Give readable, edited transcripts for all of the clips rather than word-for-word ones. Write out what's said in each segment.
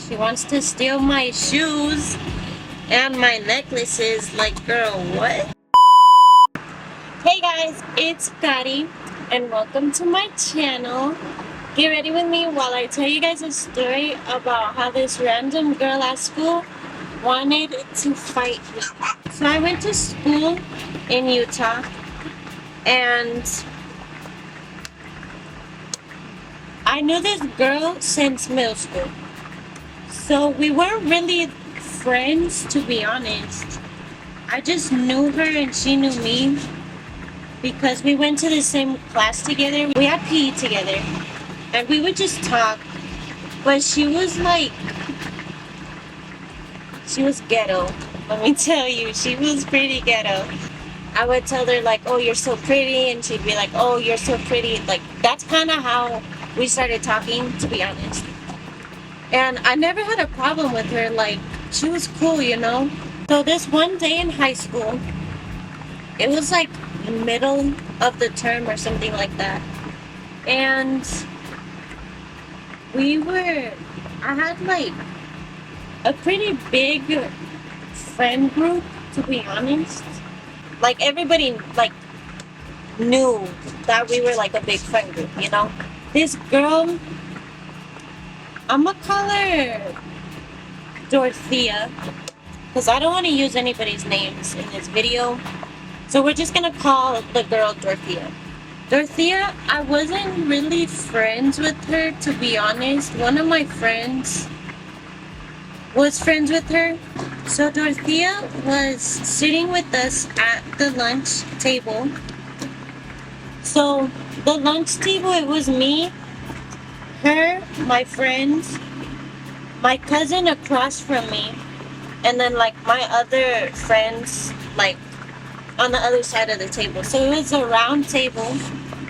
She wants to steal my shoes and my necklaces. Like, girl, what? Hey guys, it's Patty, and welcome to my channel. Get ready with me while I tell you guys a story about how this random girl at school wanted to fight me. So I went to school in Utah, and I knew this girl since middle school. So we weren't really friends, to be honest. I just knew her and she knew me because we went to the same class together. We had PE together and we would just talk. But she was ghetto. Let me tell you, she was pretty ghetto. I would tell her like, oh, you're so pretty, and she'd be like, oh, you're so pretty. Like, that's kind of how we started talking, to be honest. And I never had a problem with her. Like, she was cool, you know? So this one day in high school, it was like middle of the term or something like that. And I had like a pretty big friend group, to be honest. Like, everybody like knew that we were like a big friend group, you know? This girl, I'm gonna call her Dorothea, because I don't want to use anybody's names in this video. So we're just gonna call the girl Dorothea. Dorothea, I wasn't really friends with her, to be honest. One of my friends was friends with her. So Dorothea was sitting with us at the lunch table. So the lunch table, it was me, her, my friends, my cousin across from me, and then like my other friends like on the other side of the table. So it was a round table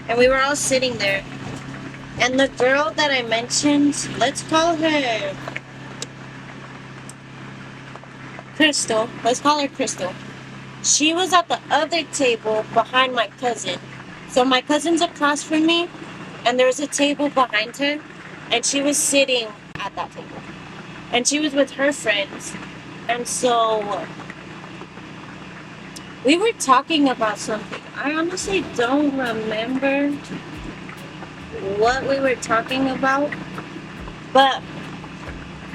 and we were all sitting there. And the girl that I mentioned, let's call her Crystal. Let's call her Crystal. She was at the other table behind my cousin. So my cousin's across from me and there was a table behind her, and she was sitting at that table. And she was with her friends. And so we were talking about something. I honestly don't remember what we were talking about. But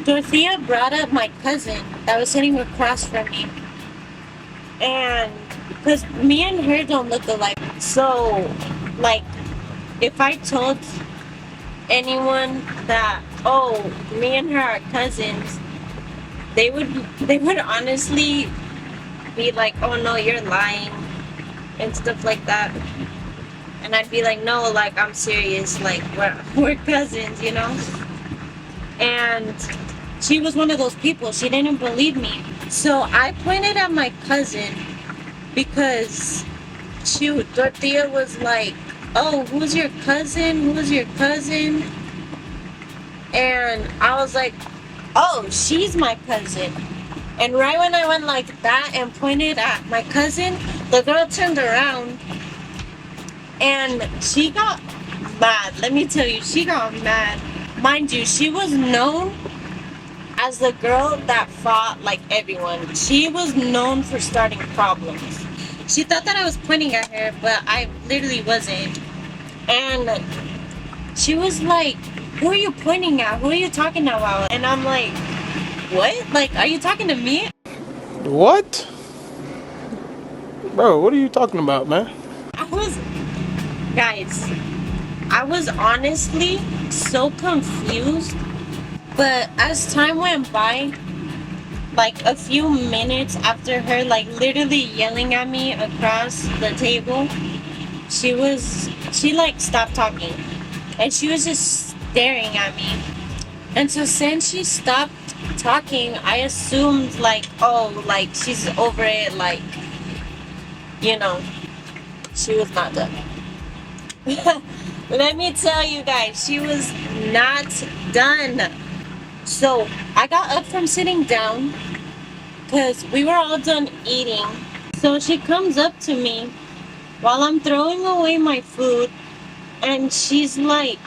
Dorothea brought up my cousin that was sitting across from me. And because me and her don't look alike. So, like, if I told anyone that, oh, me and her are cousins, they would honestly be like, oh no, you're lying and stuff like that. And I'd be like, no, like, I'm serious, like, we're cousins, you know? And she was one of those people. She didn't believe me. So I pointed at my cousin because Dorothea was like, oh, who's your cousin? Who's your cousin? And I was like, oh, she's my cousin. And right when I went like that and pointed at my cousin, the girl turned around and she got mad. Let me tell you, she got mad. Mind you, she was known as the girl that fought like everyone. She was known for starting problems. She thought that I was pointing at her, but I literally wasn't. And she was like, who are you pointing at? Who are you talking about? And I'm like, what? Like, are you talking to me? What? Bro, what are you talking about, man? Guys, I was honestly so confused. But as time went by, like a few minutes after her like literally yelling at me across the table, she like stopped talking. And she was just staring at me. And so since she stopped talking, I assumed like, oh, like she's over it, like, you know, she was not done. Let me tell you guys, she was not done. So I got up from sitting down because we were all done eating. So she comes up to me while I'm throwing away my food and she's like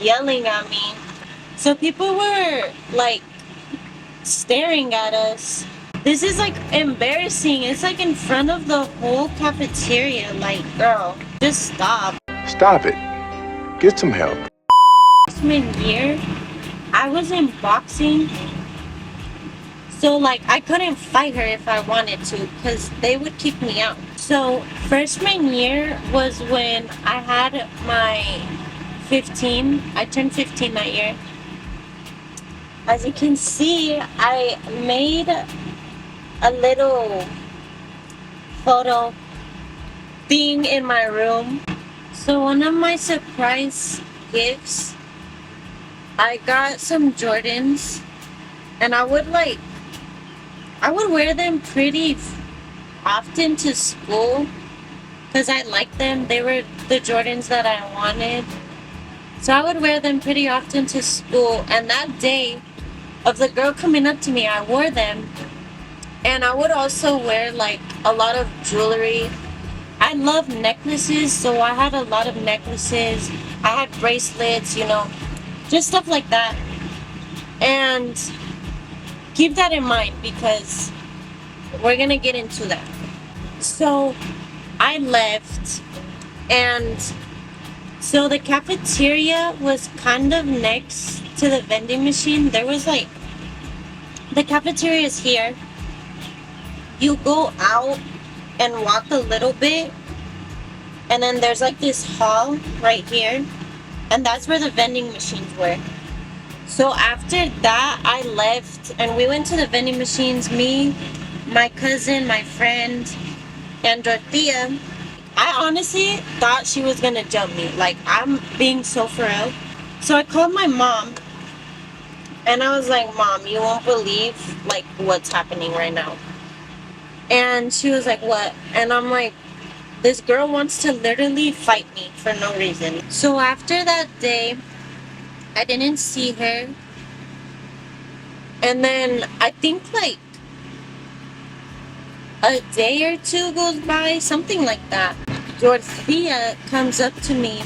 yelling at me. So people were like staring at us. This is like embarrassing. It's like in front of the whole cafeteria. Like, girl, just stop. Stop it. Get some help. Freshman year, I was in boxing. So like I couldn't fight her if I wanted to because they would kick me out. So freshman year was when I had my 15. I turned 15 that year. As you can see, I made a little photo thing in my room. So one of my surprise gifts, I got some Jordans, and I would wear them pretty often to school because I liked them. They were the Jordans that I wanted. So I would wear them pretty often to school. And that day of the girl coming up to me, I wore them. And I would also wear like a lot of jewelry. I love necklaces, so I had a lot of necklaces. I had bracelets, just stuff like that. And keep that in mind because we're gonna get into that. So I left, and so the cafeteria was kind of next to the vending machine. There was like, the cafeteria is here. You go out and walk a little bit, and then there's like this hall right here, and that's where the vending machines were. So after that, I left and we went to the vending machines. Me, my cousin, my friend, and Dorothea. I honestly thought she was gonna jump me. Like, I'm being so for real. So I called my mom and I was like, Mom, you won't believe like what's happening right now. And she was like, what? And I'm like, this girl wants to literally fight me for no reason. So after that day, I didn't see her. And then I think like a day or two goes by, something like that. Dorothea comes up to me,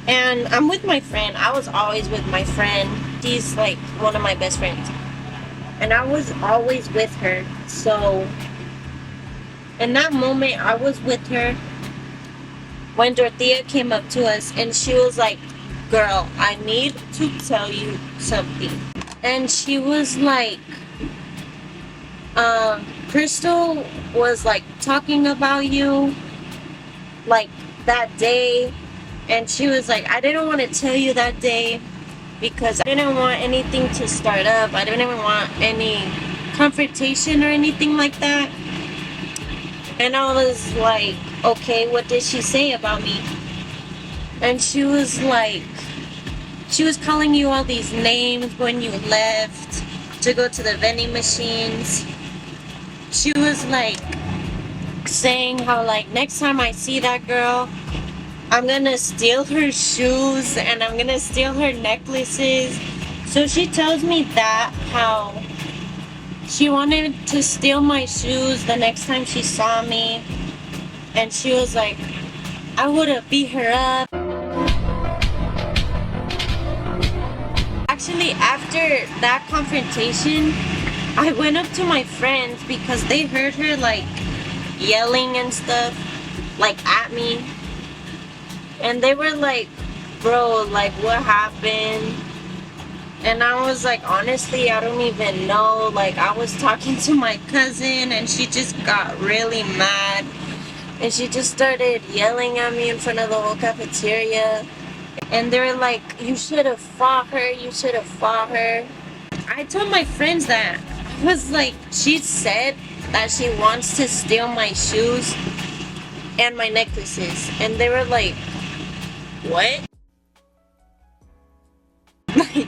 and I'm with my friend. I was always with my friend. She's like one of my best friends. And I was always with her. So in that moment, I was with her when Dorothea came up to us, and she was like, girl, I need to tell you something. And she was like, Crystal was like talking about you like that day, and she was like, I didn't want to tell you that day because I didn't want anything to start up. I didn't even want any confrontation or anything like that. And I was like, okay, what did she say about me? And she was like, she was calling you all these names when you left to go to the vending machines. She was like saying how like next time I see that girl, I'm gonna steal her shoes and I'm gonna steal her necklaces. So she tells me that how she wanted to steal my shoes the next time she saw me. And she was like, I would have beat her up. Actually, after that confrontation, I went up to my friends because they heard her like yelling and stuff like at me. And they were like, bro, like what happened? And I was like, honestly, I don't even know. Like, I was talking to my cousin and she just got really mad. And she just started yelling at me in front of the whole cafeteria. And they were like, you should have fought her. You should have fought her. I told my friends that. I was like, she said that she wants to steal my shoes and my necklaces. And they were like, what? Like,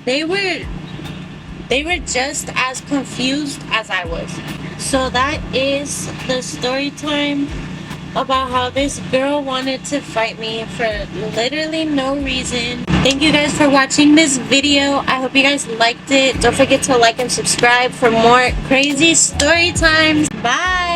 they were just as confused as I was. So that is the story time about how this girl wanted to fight me for literally no reason. Thank you guys for watching this video. I hope you guys liked it. Don't forget to like and subscribe for more crazy story times. Bye.